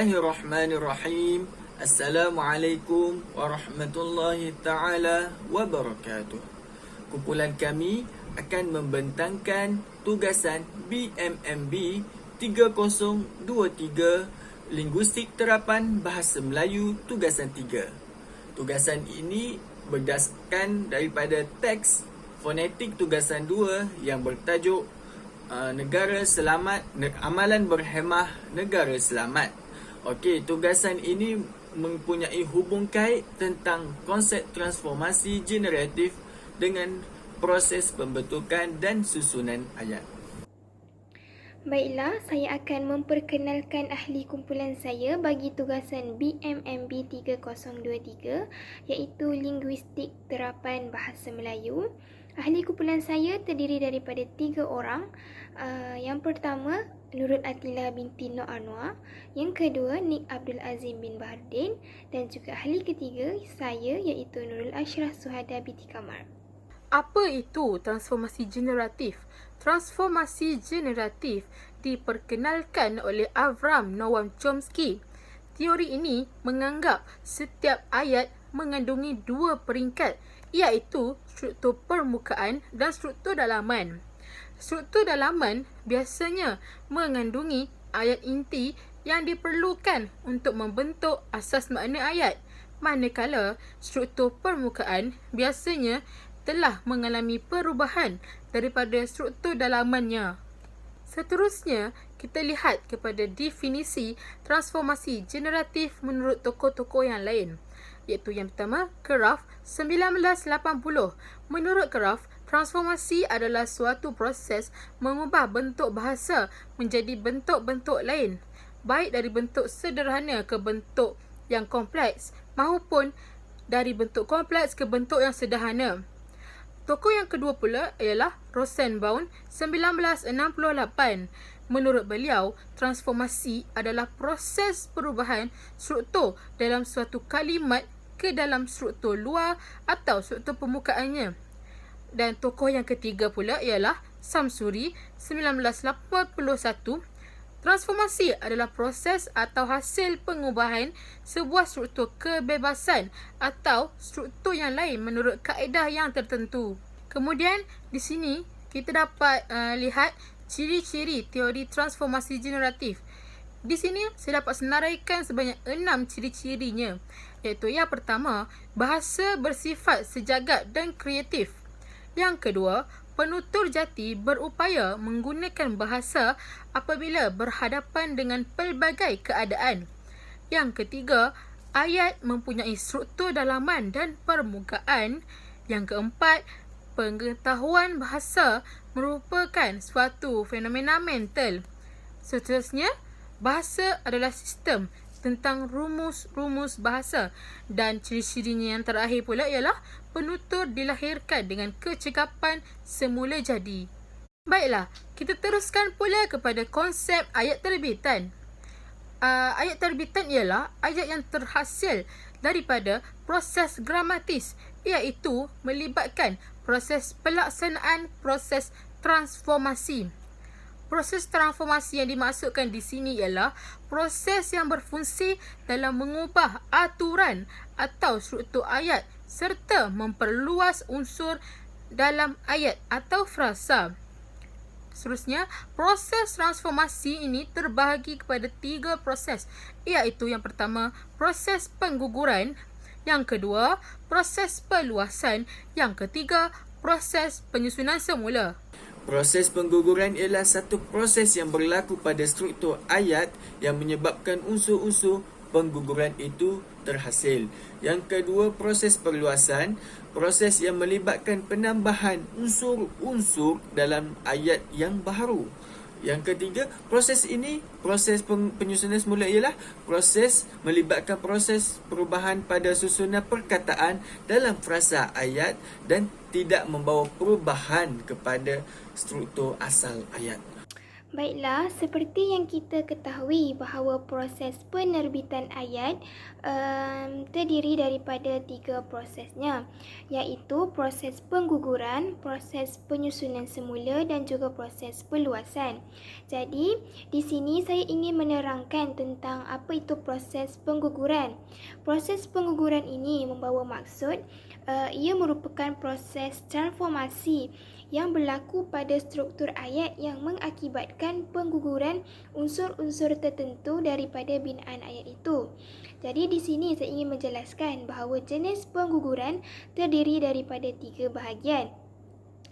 Bismillahirrahmanirrahim. Assalamualaikum warahmatullahi ta'ala wabarakatuh. Kumpulan kami akan membentangkan tugasan BMMB 3023 Linguistik Terapan Bahasa Melayu Tugasan 3. Tugasan ini berdasarkan daripada teks fonetik tugasan 2 yang bertajuk Negara Selamat, Amalan Berhemah Negara Selamat. Okey, tugasan ini mempunyai hubung kait tentang konsep transformasi generatif dengan proses pembentukan dan susunan ayat. Baiklah, saya akan memperkenalkan ahli kumpulan saya bagi tugasan BMMB 3023 iaitu Linguistik Terapan Bahasa Melayu. Ahli kumpulan saya terdiri daripada 3 orang. Yang pertama, Nurul Atila binti Nur Anwar. Yang kedua, Nik Abdul Azim bin Bahardin. Dan juga ahli ketiga, saya iaitu Nurul Ashraf Suhada binti Kamar. Apa itu transformasi generatif? Transformasi generatif diperkenalkan oleh Avram Noam Chomsky. Teori ini menganggap setiap ayat mengandungi 2 peringkat, iaitu struktur permukaan dan struktur dalaman. Struktur dalaman biasanya mengandungi ayat inti yang diperlukan untuk membentuk asas makna ayat, manakala struktur permukaan biasanya telah mengalami perubahan daripada struktur dalamannya. Seterusnya, kita lihat kepada definisi transformasi generatif menurut tokoh-tokoh yang lain, iaitu yang pertama, Kraft 1980. Menurut Kraft, transformasi adalah suatu proses mengubah bentuk bahasa menjadi bentuk-bentuk lain, baik dari bentuk sederhana ke bentuk yang kompleks maupun dari bentuk kompleks ke bentuk yang sederhana. Tokoh yang kedua pula ialah Rosenbaum 1968. Menurut beliau, transformasi adalah proses perubahan struktur dalam suatu kalimat ke dalam struktur luar atau struktur permukaannya. Dan tokoh yang ketiga pula ialah Samsuri 1981. Transformasi adalah proses atau hasil pengubahan sebuah struktur kebebasan atau struktur yang lain menurut kaedah yang tertentu. Kemudian di sini kita dapat lihat ciri-ciri teori transformasi generatif. Di sini saya dapat senaraikan sebanyak 6 ciri-cirinya, iaitu yang pertama, bahasa bersifat sejagat dan kreatif. Yang kedua, penutur jati berupaya menggunakan bahasa apabila berhadapan dengan pelbagai keadaan. Yang ketiga, ayat mempunyai struktur dalaman dan permukaan. Yang keempat, pengetahuan bahasa merupakan suatu fenomena mental. Seterusnya, bahasa adalah sistem tentang rumus-rumus bahasa, dan ciri-cirinya yang terakhir pula ialah penutur dilahirkan dengan kecekapan semula jadi. Baiklah, kita teruskan pula kepada konsep ayat terbitan. Ayat terbitan ialah ayat yang terhasil daripada proses gramatis, iaitu melibatkan proses pelaksanaan proses transformasi. Proses transformasi yang dimaksudkan di sini ialah proses yang berfungsi dalam mengubah aturan atau struktur ayat serta memperluas unsur dalam ayat atau frasa. Seterusnya, proses transformasi ini terbahagi kepada 3 proses, iaitu yang pertama, proses pengguguran, yang kedua, proses perluasan, yang ketiga, proses penyusunan semula. Proses pengguguran ialah satu proses yang berlaku pada struktur ayat yang menyebabkan unsur-unsur pengguguran itu terhasil. Yang kedua, proses perluasan, proses yang melibatkan penambahan unsur-unsur dalam ayat yang baru. Yang ketiga, proses penyusunan semula ialah proses melibatkan proses perubahan pada susunan perkataan dalam frasa ayat dan tidak membawa perubahan kepada struktur asal ayat. Baiklah, seperti yang kita ketahui bahawa proses penerbitan ayat terdiri daripada 3 prosesnya, iaitu proses pengguguran, proses penyusunan semula dan juga proses perluasan. Jadi, di sini saya ingin menerangkan tentang apa itu proses pengguguran. Proses pengguguran ini membawa maksud ia merupakan proses transformasi yang berlaku pada struktur ayat yang mengakibatkan pengguguran unsur-unsur tertentu daripada binaan ayat itu. Jadi di sini saya ingin menjelaskan bahawa jenis pengguguran terdiri daripada 3 bahagian.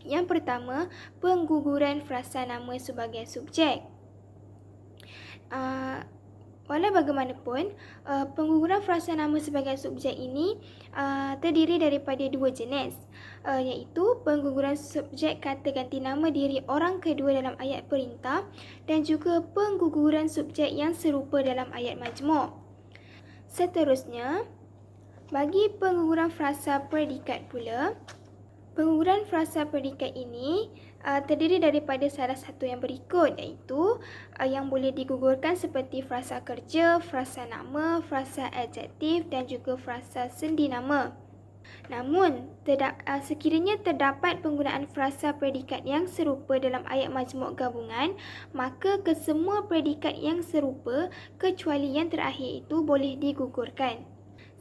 Yang pertama, pengguguran frasa nama sebagai subjek. Walau bagaimanapun, pengguguran frasa nama sebagai subjek ini terdiri daripada 2 jenis, iaitu pengguguran subjek kata ganti nama diri orang kedua dalam ayat perintah dan juga pengguguran subjek yang serupa dalam ayat majmuk. Seterusnya, bagi pengguguran frasa predikat pula, pengguguran frasa predikat ini terdiri daripada salah satu yang berikut, iaitu yang boleh digugurkan seperti frasa kerja, frasa nama, frasa adjektif dan juga frasa sendi nama. Namun, sekiranya terdapat penggunaan frasa predikat yang serupa dalam ayat majmuk gabungan, maka kesemua predikat yang serupa kecuali yang terakhir itu boleh digugurkan.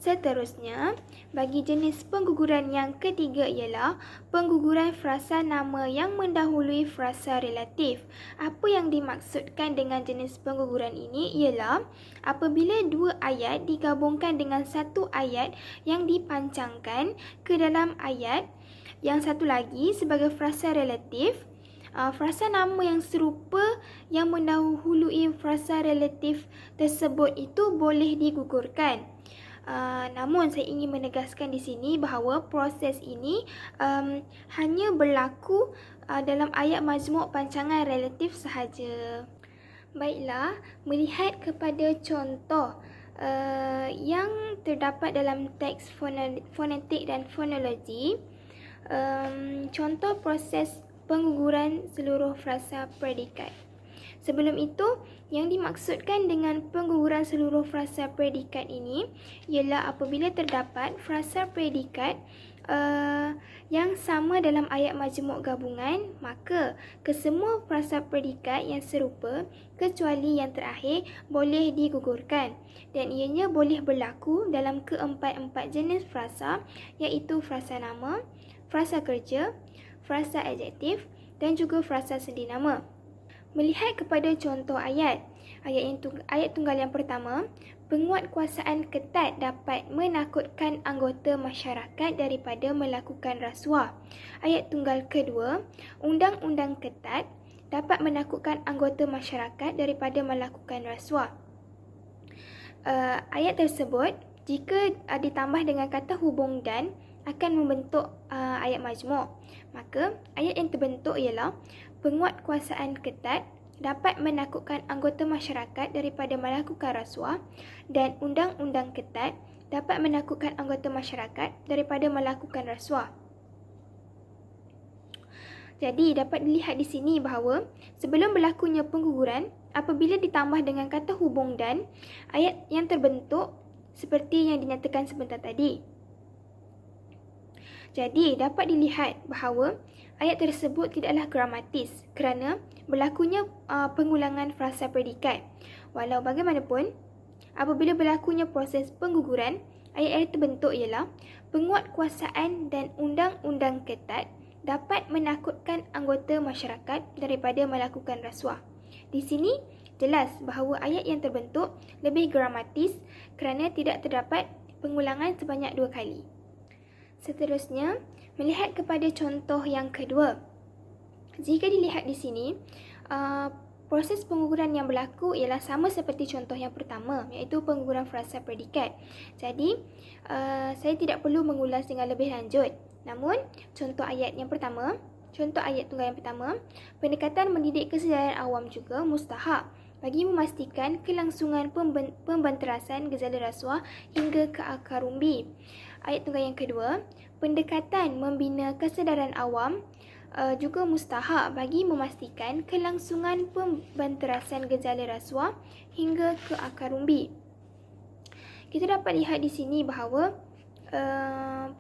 Seterusnya, bagi jenis pengguguran yang ketiga ialah pengguguran frasa nama yang mendahului frasa relatif. Apa yang dimaksudkan dengan jenis pengguguran ini ialah apabila 2 ayat digabungkan dengan satu ayat yang dipancangkan ke dalam ayat yang satu lagi sebagai frasa relatif, frasa nama yang serupa yang mendahului frasa relatif tersebut itu boleh digugurkan. Namun saya ingin menegaskan di sini bahawa proses ini hanya berlaku dalam ayat majmuk pancangan relatif sahaja. Baiklah, melihat kepada contoh yang terdapat dalam teks fonetik dan fonologi, contoh proses pengguguran seluruh frasa predikat. Sebelum itu, yang dimaksudkan dengan pengguguran seluruh frasa predikat ini ialah apabila terdapat frasa predikat yang sama dalam ayat majmuk gabungan, maka kesemua frasa predikat yang serupa kecuali yang terakhir boleh digugurkan dan ianya boleh berlaku dalam keempat-empat jenis frasa, iaitu frasa nama, frasa kerja, frasa adjektif dan juga frasa sendi nama. Melihat kepada contoh ayat tunggal yang pertama, penguatkuasaan ketat dapat menakutkan anggota masyarakat daripada melakukan rasuah. Ayat tunggal kedua, undang-undang ketat dapat menakutkan anggota masyarakat daripada melakukan rasuah. Ayat tersebut, jika ditambah dengan kata hubung dan, akan membentuk ayat majmuk. Maka, ayat yang terbentuk ialah penguatkuasaan ketat dapat menakutkan anggota masyarakat daripada melakukan rasuah dan undang-undang ketat dapat menakutkan anggota masyarakat daripada melakukan rasuah. Jadi, dapat dilihat di sini bahawa sebelum berlakunya pengguguran, apabila ditambah dengan kata hubung dan, ayat yang terbentuk seperti yang dinyatakan sebentar tadi. Jadi, dapat dilihat bahawa ayat tersebut tidaklah gramatis kerana berlakunya pengulangan frasa predikat. Walau bagaimanapun, apabila berlakunya proses pengguguran, ayat yang terbentuk ialah penguatkuasaan dan undang-undang ketat dapat menakutkan anggota masyarakat daripada melakukan rasuah. Di sini, jelas bahawa ayat yang terbentuk lebih gramatis kerana tidak terdapat pengulangan sebanyak 2 kali. Seterusnya, melihat kepada contoh yang kedua. Jika dilihat di sini, proses pengguguran yang berlaku ialah sama seperti contoh yang pertama, iaitu pengguguran frasa predikat. Jadi, saya tidak perlu mengulas dengan lebih lanjut. Namun, contoh ayat tunggal yang pertama, pendekatan mendidik kesedaran awam juga mustahak bagi memastikan kelangsungan pembanterasan gejala rasuah hingga ke akar umbi. Ayat tunggal yang kedua, pendekatan membina kesedaran awam juga mustahak bagi memastikan kelangsungan pembanterasan gejala rasuah hingga ke akar umbi. Kita dapat lihat di sini bahawa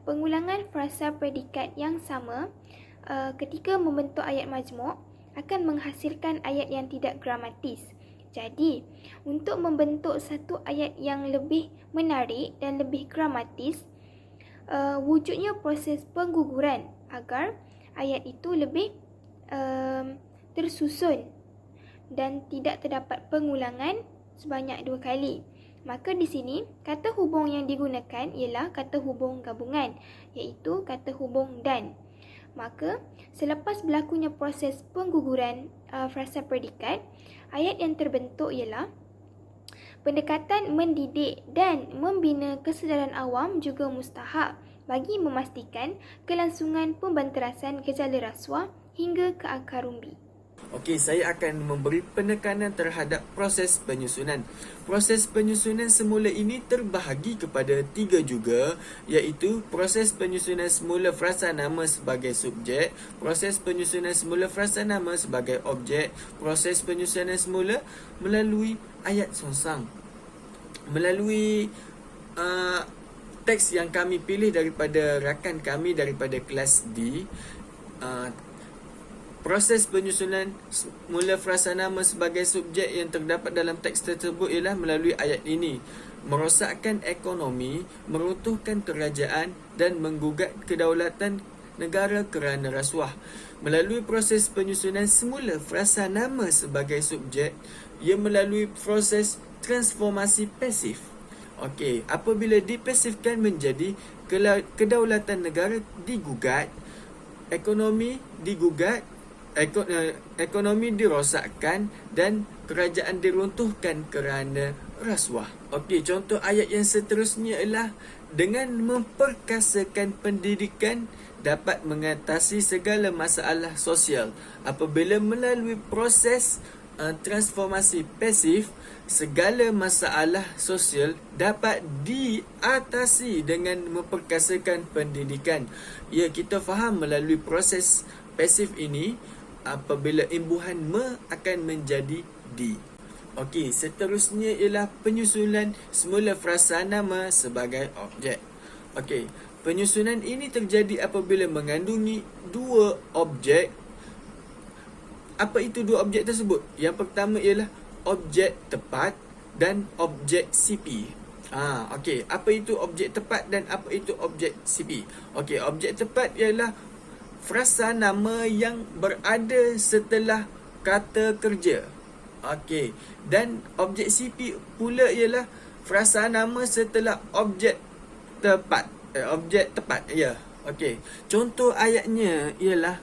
pengulangan frasa predikat yang sama ketika membentuk ayat majmuk akan menghasilkan ayat yang tidak gramatis. Jadi, untuk membentuk satu ayat yang lebih menarik dan lebih gramatis, wujudnya proses pengguguran agar ayat itu lebih tersusun dan tidak terdapat pengulangan sebanyak 2 kali. Maka di sini, kata hubung yang digunakan ialah kata hubung gabungan, iaitu kata hubung dan. Maka, selepas berlakunya proses pengguguran frasa predikat, ayat yang terbentuk ialah pendekatan mendidik dan membina kesedaran awam juga mustahak bagi memastikan kelangsungan pembanterasan gejala rasuah hingga ke akar umbi. Okey, saya akan memberi penekanan terhadap proses penyusunan. Proses penyusunan semula ini terbahagi kepada 3 juga, iaitu proses penyusunan semula frasa nama sebagai subjek, proses penyusunan semula frasa nama sebagai objek, proses penyusunan semula melalui ayat songsang. Melalui teks yang kami pilih daripada rakan kami daripada kelas D, proses penyusunan mula frasa nama sebagai subjek yang terdapat dalam teks tersebut ialah melalui ayat ini. Merosakkan ekonomi, meruntuhkan kerajaan dan menggugat kedaulatan negara kerana rasuah. Melalui proses penyusunan semula frasa nama sebagai subjek, ia melalui proses transformasi pasif. Okey, apabila dipasifkan menjadi kedaulatan negara digugat, ekonomi digugat, ekonomi dirosakkan dan kerajaan diruntuhkan kerana rasuah. Okey, contoh ayat yang seterusnya ialah dengan memperkasakan pendidikan dapat mengatasi segala masalah sosial. Apabila melalui proses transformasi pasif, segala masalah sosial dapat diatasi dengan memperkasakan pendidikan. Ya, kita faham melalui proses pasif ini, apabila imbuhan me akan menjadi di. Okey, seterusnya ialah penyusunan semula frasa nama sebagai objek. Okey, penyusunan ini terjadi apabila mengandungi 2 objek. Apa itu 2 objek tersebut? Yang pertama ialah objek tepat dan objek CP. Okey, apa itu objek tepat dan apa itu objek CP? Okey, objek tepat ialah frasa nama yang berada setelah kata kerja. Okey, dan objek CP pula ialah frasa nama setelah objek tepat. Objek tepat, ya. Okey, contoh ayatnya ialah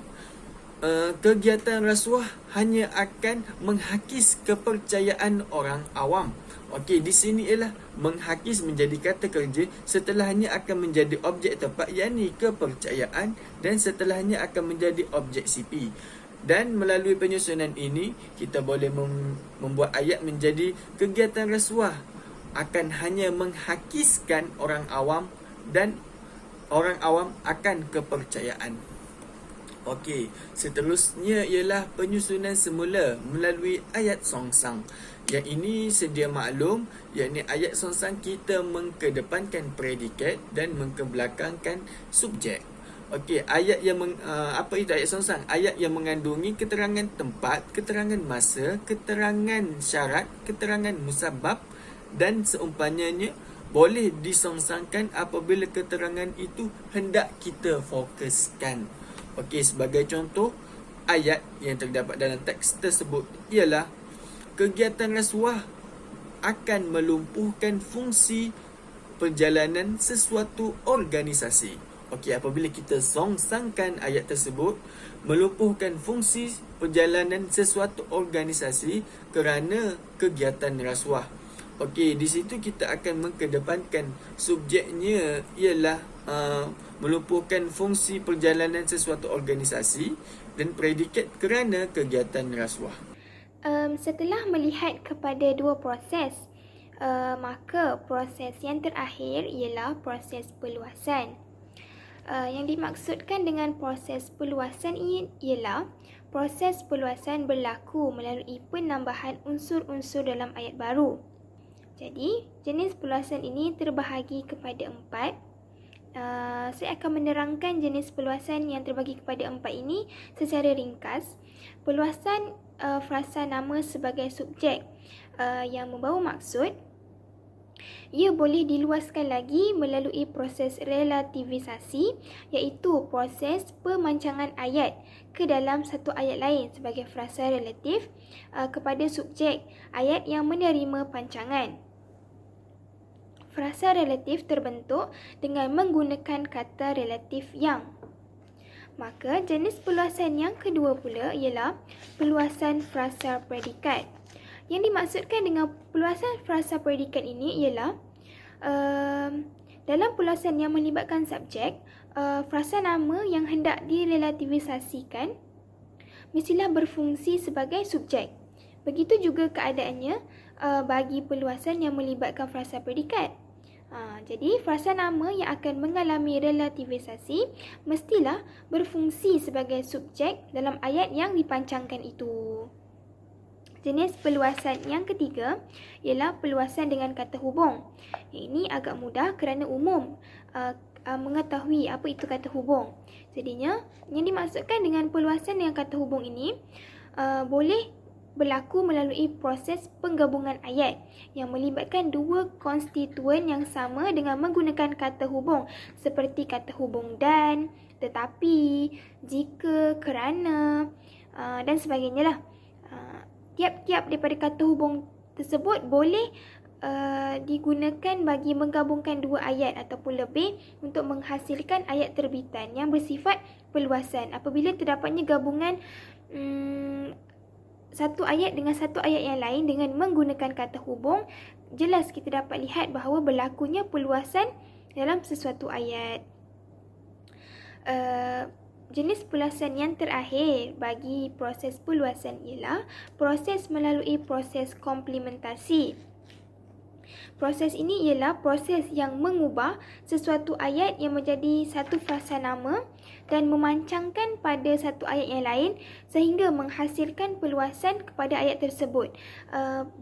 kegiatan rasuah hanya akan menghakis kepercayaan orang awam. Okey, di sini ialah menghakis menjadi kata kerja, setelahnya akan menjadi objek tepat, yakni kepercayaan, dan setelahnya akan menjadi objek CP. Dan melalui penyusunan ini, kita boleh membuat ayat menjadi kegiatan rasuah akan hanya menghakiskan orang awam dan orang awam akan kepercayaan. Okey, seterusnya ialah penyusunan semula melalui ayat songsang. Yang ini sedia maklum, yakni ayat songsang kita mengkedepankan predikat dan mengkebelakangkan subjek. Okey, ayat yang apa itu ayat songsang? Ayat yang mengandungi keterangan tempat, keterangan masa, keterangan syarat, keterangan musabab dan seumpamanya boleh disongsangkan apabila keterangan itu hendak kita fokuskan. Okey, sebagai contoh, ayat yang terdapat dalam teks tersebut ialah kegiatan rasuah akan melumpuhkan fungsi perjalanan sesuatu organisasi. Okey, apabila kita songsangkan ayat tersebut, melumpuhkan fungsi perjalanan sesuatu organisasi kerana kegiatan rasuah. Okey, di situ kita akan mengedepankan subjeknya ialah melumpuhkan fungsi perjalanan sesuatu organisasi dan predikat kerana kegiatan rasuah. Setelah melihat kepada 2 proses, maka proses yang terakhir ialah proses perluasan. Yang dimaksudkan dengan proses perluasan ini ialah proses perluasan berlaku melalui penambahan unsur-unsur dalam ayat baru. Jadi, jenis perluasan ini terbahagi kepada 4. Saya akan menerangkan jenis perluasan yang terbagi kepada 4 ini secara ringkas. Perluasan frasa nama sebagai subjek yang membawa maksud. Ia boleh diluaskan lagi melalui proses relativisasi, iaitu proses pemancangan ayat ke dalam satu ayat lain sebagai frasa relatif kepada subjek ayat yang menerima pancangan. Frasa relatif terbentuk dengan menggunakan kata relatif yang. Maka jenis perluasan yang kedua pula ialah perluasan frasa predikat. Yang dimaksudkan dengan perluasan frasa predikat ini ialah dalam perluasan yang melibatkan subjek, frasa nama yang hendak direlativisasikan mestilah berfungsi sebagai subjek. Begitu juga keadaannya bagi perluasan yang melibatkan frasa predikat. Jadi, frasa nama yang akan mengalami relativisasi mestilah berfungsi sebagai subjek dalam ayat yang dipancangkan itu. Jenis perluasan yang ketiga ialah perluasan dengan kata hubung. Ini agak mudah kerana umum mengetahui apa itu kata hubung. Jadinya, yang dimaksudkan dengan perluasan dengan kata hubung ini boleh berlaku melalui proses penggabungan ayat yang melibatkan dua konstituen yang sama dengan menggunakan kata hubung seperti kata hubung dan, tetapi, jika, kerana dan sebagainya lah. Tiap-tiap daripada kata hubung tersebut boleh digunakan bagi menggabungkan dua ayat ataupun lebih untuk menghasilkan ayat terbitan yang bersifat perluasan. Apabila terdapatnya gabungan satu ayat dengan satu ayat yang lain dengan menggunakan kata hubung, jelas kita dapat lihat bahawa berlakunya perluasan dalam sesuatu ayat. Jenis perluasan yang terakhir bagi proses perluasan ialah proses melalui proses komplementasi. Proses ini ialah proses yang mengubah sesuatu ayat yang menjadi satu frasa nama dan memancangkan pada satu ayat yang lain sehingga menghasilkan perluasan kepada ayat tersebut.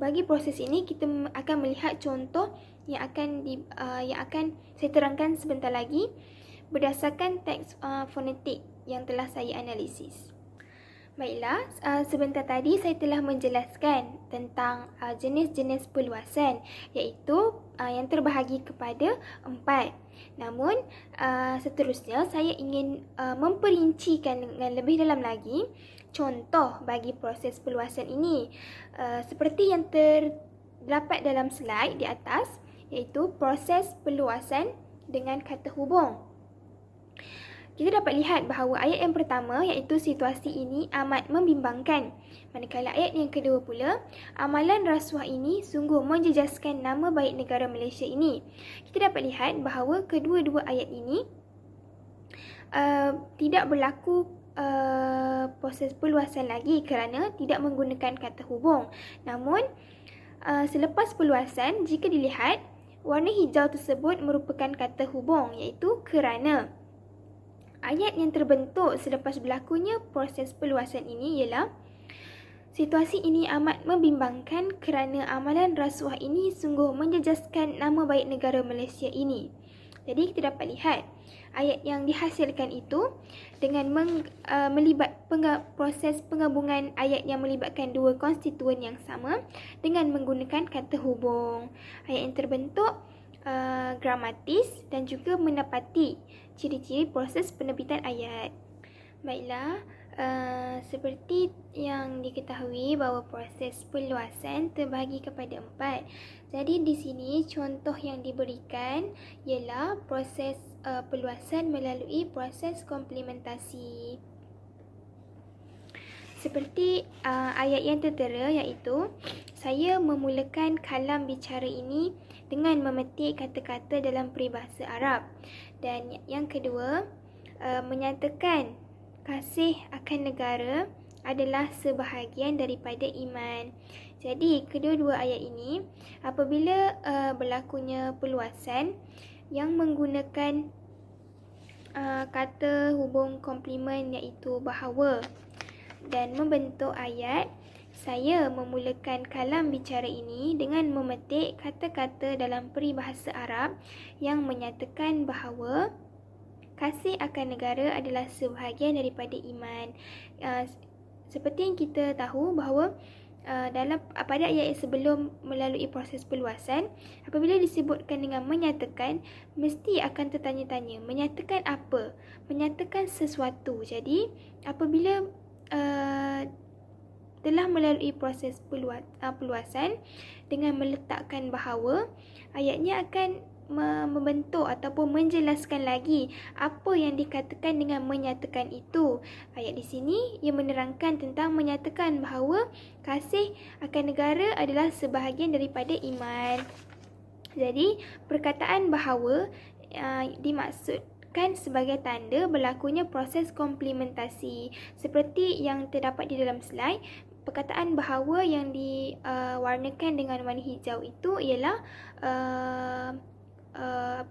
Bagi proses ini kita akan melihat contoh yang akan saya terangkan sebentar lagi berdasarkan teks fonetik yang telah saya analisis. Baiklah, sebentar tadi saya telah menjelaskan tentang jenis-jenis perluasan iaitu yang terbahagi kepada 4. Namun, seterusnya saya ingin memperincikan dengan lebih dalam lagi contoh bagi proses perluasan ini. Seperti yang terdapat dalam slide di atas iaitu proses perluasan dengan kata hubung. Kita dapat lihat bahawa ayat yang pertama iaitu situasi ini amat membimbangkan. Manakala ayat yang kedua pula, amalan rasuah ini sungguh menjejaskan nama baik negara Malaysia ini. Kita dapat lihat bahawa kedua-dua ayat ini tidak berlaku proses perluasan lagi kerana tidak menggunakan kata hubung. Namun, selepas perluasan, jika dilihat, warna hijau tersebut merupakan kata hubung iaitu kerana. Ayat yang terbentuk selepas berlakunya proses perluasan ini ialah situasi ini amat membimbangkan kerana amalan rasuah ini sungguh menjejaskan nama baik negara Malaysia ini. Jadi kita dapat lihat ayat yang dihasilkan itu dengan proses penggabungan ayat yang melibatkan dua konstituen yang sama dengan menggunakan kata hubung. Ayat yang terbentuk gramatis dan juga menepati ciri-ciri proses penerbitan ayat. Baiklah, seperti yang diketahui bahawa proses perluasan terbahagi kepada 4. Jadi di sini contoh yang diberikan ialah proses perluasan melalui proses komplementasi. Seperti ayat yang tertera iaitu saya memulakan kalam bicara ini dengan memetik kata-kata dalam peribahasa Arab. Dan yang kedua, menyatakan kasih akan negara adalah sebahagian daripada iman. Jadi, kedua-dua ayat ini apabila berlakunya perluasan yang menggunakan kata hubung komplement iaitu bahawa. Dan membentuk ayat, saya memulakan kalam bicara ini dengan memetik kata-kata dalam peribahasa Arab yang menyatakan bahawa kasih akan negara adalah sebahagian daripada iman. Seperti yang kita tahu bahawa pada ayat sebelum melalui proses perluasan, apabila disebutkan dengan menyatakan, mesti akan tertanya-tanya, menyatakan apa? Menyatakan sesuatu. Jadi, apabila telah melalui proses perluasan dengan meletakkan bahawa, ayatnya akan membentuk ataupun menjelaskan lagi apa yang dikatakan dengan menyatakan itu. Ayat di sini ia menerangkan tentang menyatakan bahawa kasih akan negara adalah sebahagian daripada iman. Jadi, perkataan bahawa dimaksudkan sebagai tanda berlakunya proses komplementasi. Seperti yang terdapat di dalam slide, perkataan bahawa yang diwarnakan dengan warna hijau itu ialah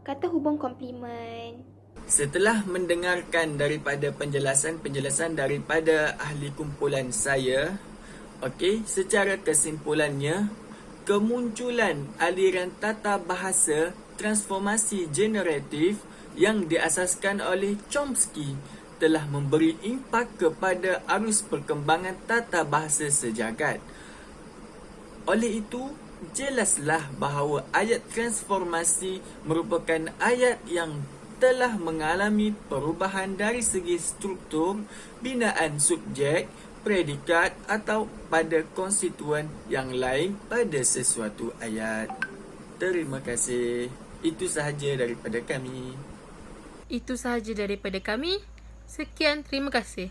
kata hubung komplement. Setelah mendengarkan daripada penjelasan-penjelasan daripada ahli kumpulan saya, secara kesimpulannya, kemunculan aliran tata bahasa transformasi generatif yang diasaskan oleh Chomsky telah memberi impak kepada arus perkembangan tata bahasa sejagat. Oleh itu, jelaslah bahawa ayat transformasi merupakan ayat yang telah mengalami perubahan dari segi struktur, binaan subjek, predikat atau pada konstituen yang lain pada sesuatu ayat. Terima kasih. Itu sahaja daripada kami. Itu sahaja daripada kami. Sekian, terima kasih.